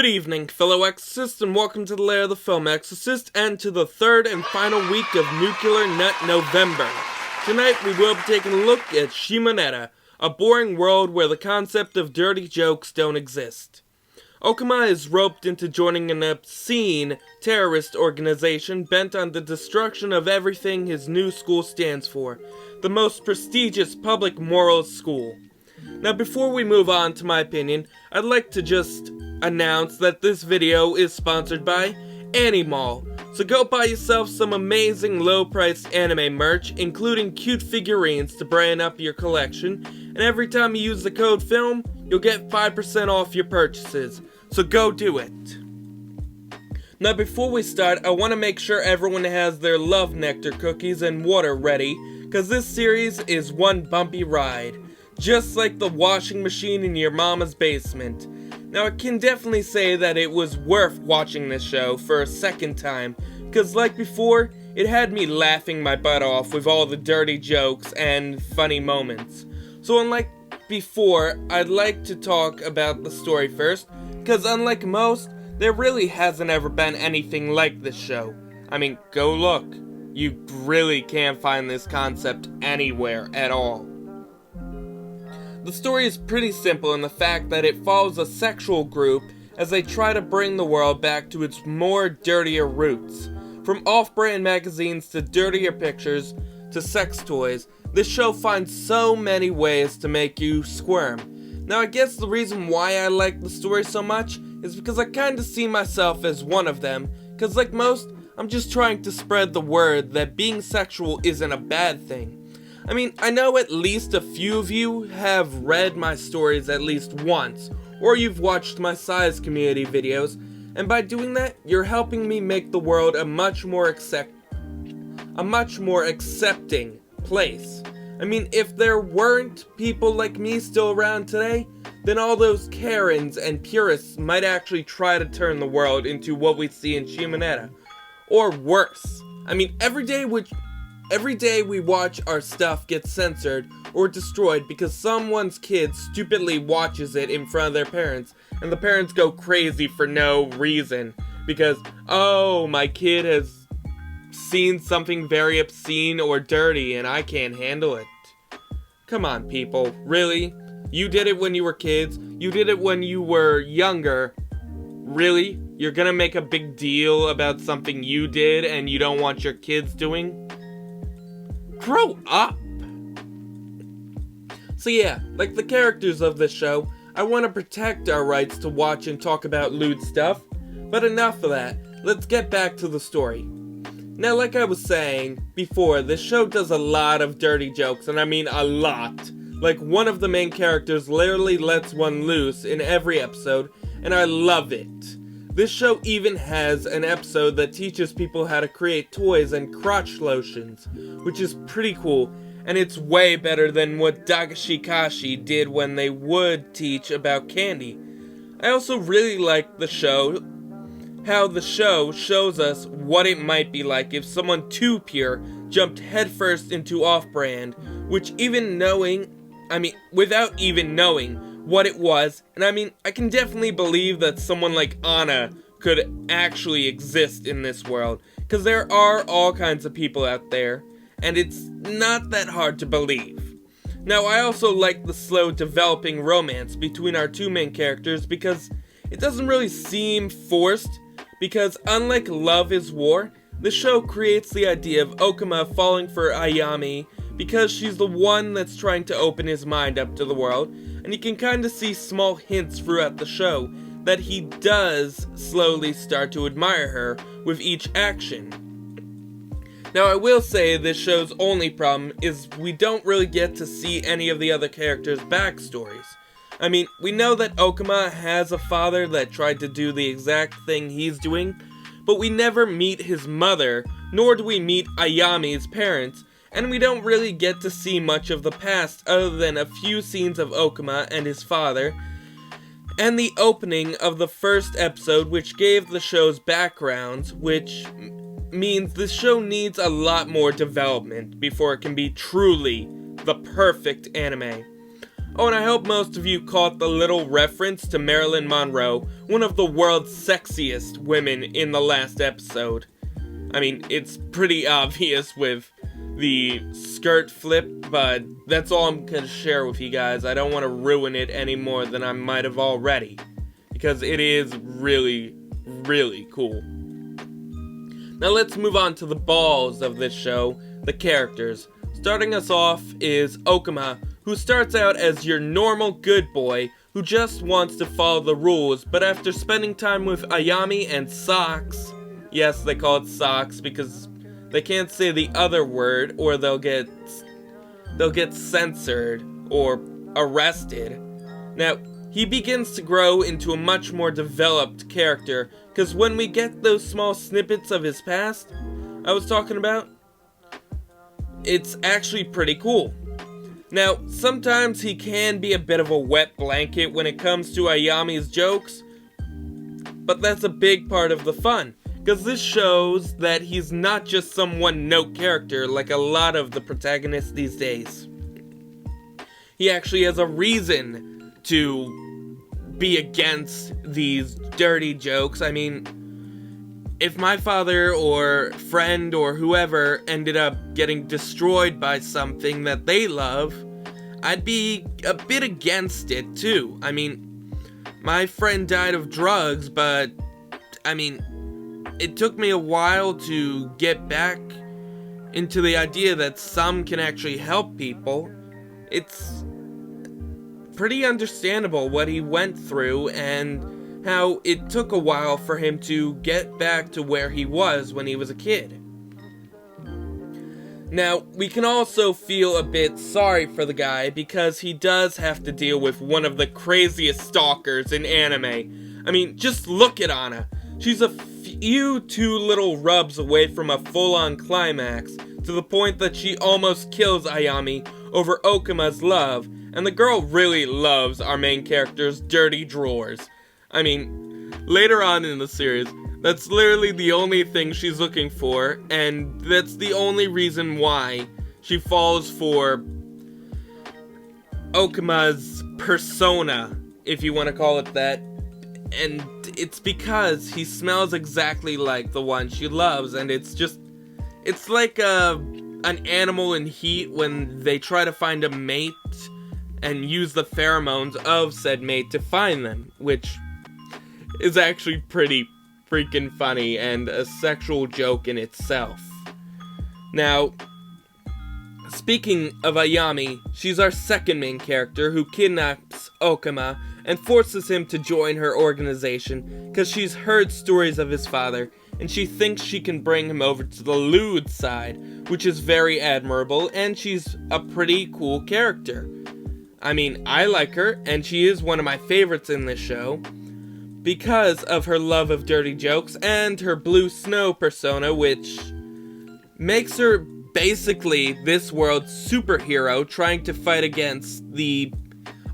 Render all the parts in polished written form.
Good evening, fellow Exorcists, and welcome to the lair of the film Exorcist, and to the third and final week of Nuclear Nut November. Tonight we will be taking a look at Shimoneta, a boring world where the concept of dirty jokes don't exist. Okuma is roped into joining an obscene terrorist organization bent on the destruction of everything his new school stands for, the most prestigious public morals school. Now before we move on to my opinion, I'd like to just announce that this video is sponsored by Animal. So go buy yourself some amazing low-priced anime merch, including cute figurines to brighten up your collection, and every time you use the code FILM, you'll get 5% off your purchases. So go do it. Now before we start, I want to make sure everyone has their love nectar cookies and water ready, because this series is one bumpy ride, just like the washing machine in your mama's basement. Now I can definitely say that it was worth watching this show for a second time, because like before, it had me laughing my butt off with all the dirty jokes and funny moments. So unlike before, I'd like to talk about the story first, because unlike most, there really hasn't ever been anything like this show. I mean, go look. You really can't find this concept anywhere at all. The story is pretty simple in the fact that it follows a sexual group as they try to bring the world back to its more dirtier roots. From off-brand magazines to dirtier pictures to sex toys, this show finds so many ways to make you squirm. Now I guess the reason why I like the story so much is because I kinda see myself as one of them, cause like most, I'm just trying to spread the word that being sexual isn't a bad thing. I mean, I know at least a few of you have read my stories at least once, or you've watched my size community videos, and by doing that, you're helping me make the world a much more accepting place. I mean, if there weren't people like me still around today, then all those Karens and purists might actually try to turn the world into what we see in Shimoneta. Or worse. I mean, every day we watch our stuff get censored or destroyed because someone's kid stupidly watches it in front of their parents, and the parents go crazy for no reason because, oh, my kid has seen something very obscene or dirty and I can't handle it. Come on, people, really? You did it when you were kids, you did it when you were younger. Really? You're gonna make a big deal about something you did and you don't want your kids doing? Grow up! So yeah, like the characters of this show, I want to protect our rights to watch and talk about lewd stuff, but enough of that, let's get back to the story. Now like I was saying before, this show does a lot of dirty jokes, and I mean a lot. Like one of the main characters literally lets one loose in every episode, and I love it. This show even has an episode that teaches people how to create toys and crotch lotions, which is pretty cool, and it's way better than what Dagashikashi did when they would teach about candy. I also really like the show, how the show shows us what it might be like if someone too pure jumped headfirst into off-brand, without even knowing what it was, and I mean, I can definitely believe that someone like Anna could actually exist in this world, because there are all kinds of people out there, and it's not that hard to believe. Now, I also like the slow developing romance between our two main characters, because it doesn't really seem forced, because unlike Love is War, the show creates the idea of Okuma falling for Ayami, because she's the one that's trying to open his mind up to the world, and you can kind of see small hints throughout the show that he does slowly start to admire her with each action. Now I will say this show's only problem is we don't really get to see any of the other characters' backstories. I mean, we know that Okuma has a father that tried to do the exact thing he's doing, but we never meet his mother, nor do we meet Ayami's parents, and we don't really get to see much of the past other than a few scenes of Okuma and his father, and the opening of the first episode which gave the show's backgrounds, which means this show needs a lot more development before it can be truly the perfect anime. Oh, and I hope most of you caught the little reference to Marilyn Monroe, one of the world's sexiest women in the last episode. I mean, it's pretty obvious with the skirt flip, but that's all I'm gonna share with you guys. I don't want to ruin it any more than I might have already, because it is really, really cool. Now let's move on to the balls of this show, the characters. Starting us off is Okuma, who starts out as your normal good boy who just wants to follow the rules, but after spending time with Ayami and Socks, yes, they call it Socks because they can't say the other word or they'll get censored or arrested. Now, he begins to grow into a much more developed character, because when we get those small snippets of his past I was talking about, it's actually pretty cool. Now, sometimes he can be a bit of a wet blanket when it comes to Ayami's jokes, but that's a big part of the fun, because this shows that he's not just some one-note character like a lot of the protagonists these days. He actually has a reason to be against these dirty jokes. I mean, if my father or friend or whoever ended up getting destroyed by something that they love, I'd be a bit against it too. I mean, my friend died of drugs, but I mean, it took me a while to get back into the idea that some can actually help people. It's pretty understandable what he went through and how it took a while for him to get back to where he was when he was a kid. Now, we can also feel a bit sorry for the guy because he does have to deal with one of the craziest stalkers in anime. I mean, just look at Anna. She's a few too little rubs away from a full-on climax, to the point that she almost kills Ayami over Okuma's love, and the girl really loves our main character's dirty drawers. I mean, later on in the series, that's literally the only thing she's looking for, and that's the only reason why she falls for Okuma's persona, if you want to call it that. And it's because he smells exactly like the one she loves, and it's like an animal in heat when they try to find a mate and use the pheromones of said mate to find them, which is actually pretty freaking funny and a sexual joke in itself. Now, speaking of Ayami, she's our second main character who kidnaps Okuma and forces him to join her organization because she's heard stories of his father and she thinks she can bring him over to the lewd side, which is very admirable, and she's a pretty cool character. I mean, I like her, and she is one of my favorites in this show because of her love of dirty jokes and her blue snow persona, which makes her basically this world's superhero trying to fight against the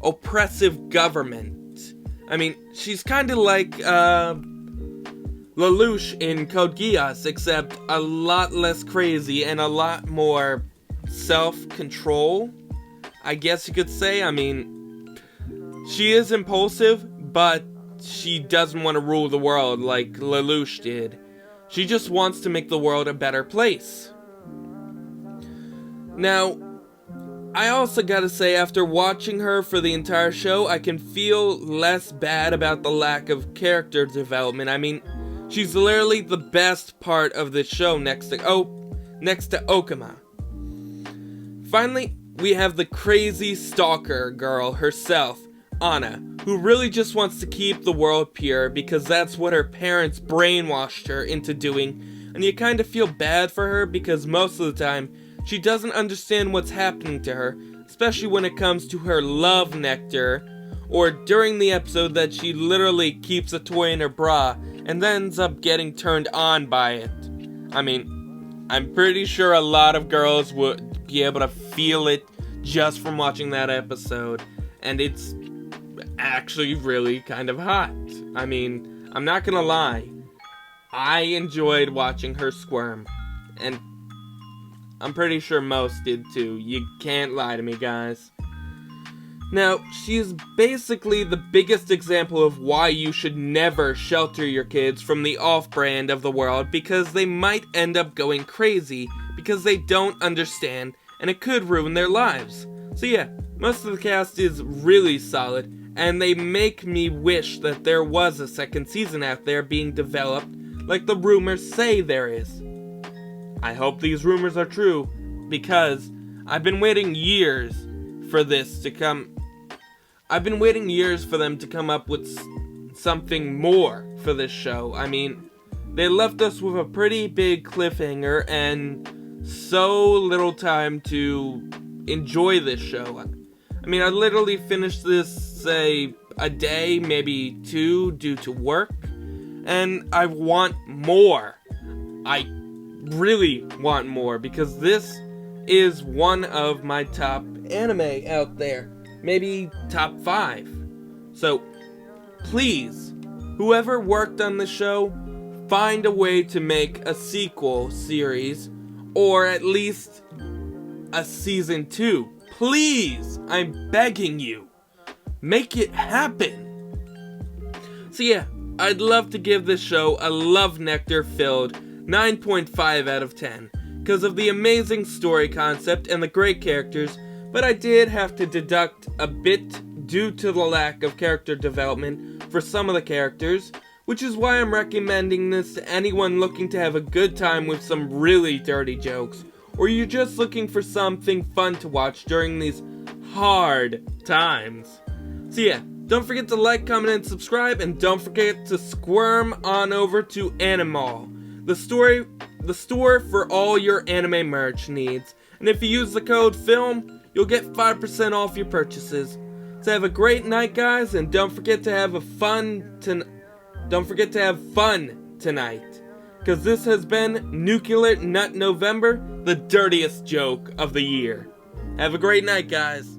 oppressive government. I mean, she's kind of like Lelouch in Code Geass, except a lot less crazy and a lot more self-control, I guess you could say. I mean, she is impulsive, but she doesn't want to rule the world like Lelouch did. She just wants to make the world a better place. Now, I also gotta say, after watching her for the entire show, I can feel less bad about the lack of character development. I mean, she's literally the best part of the show next to Okuma. Finally, we have the crazy stalker girl herself, Anna, who really just wants to keep the world pure because that's what her parents brainwashed her into doing, and you kind of feel bad for her because most of the time she doesn't understand what's happening to her, especially when it comes to her love nectar, or during the episode that she literally keeps a toy in her bra and then ends up getting turned on by it. I mean, I'm pretty sure a lot of girls would be able to feel it just from watching that episode, and it's actually really kind of hot. I mean, I'm not gonna lie, I enjoyed watching her squirm, and I'm pretty sure most did too. You can't lie to me, guys. Now, she's basically the biggest example of why you should never shelter your kids from the off-brand of the world, because they might end up going crazy because they don't understand and it could ruin their lives. So yeah, most of the cast is really solid, and they make me wish that there was a second season out there being developed like the rumors say there is. I hope these rumors are true, because I've been waiting years for this to come. I've been waiting years for them to come up with something more for this show. I mean, they left us with a pretty big cliffhanger and so little time to enjoy this show. I mean, I literally finished this, say, a day, maybe two, due to work, and I want more. I really want more, because this is one of my top anime out there. Maybe top 5. So, please, whoever worked on the show, find a way to make a sequel series, or at least a season 2. Please, I'm begging you. Make it happen. So yeah, I'd love to give this show a love nectar filled 9.5 out of 10, because of the amazing story concept and the great characters, but I did have to deduct a bit due to the lack of character development for some of the characters, which is why I'm recommending this to anyone looking to have a good time with some really dirty jokes, or you're just looking for something fun to watch during these hard times. So yeah, don't forget to like, comment, and subscribe, and don't forget to squirm on over to Animal, the store for all your anime merch needs. And if you use the code FILM, you'll get 5% off your purchases. So have a great night, guys, and don't forget to have fun tonight. Because this has been Nuclear Nut November, the dirtiest joke of the year. Have a great night, guys.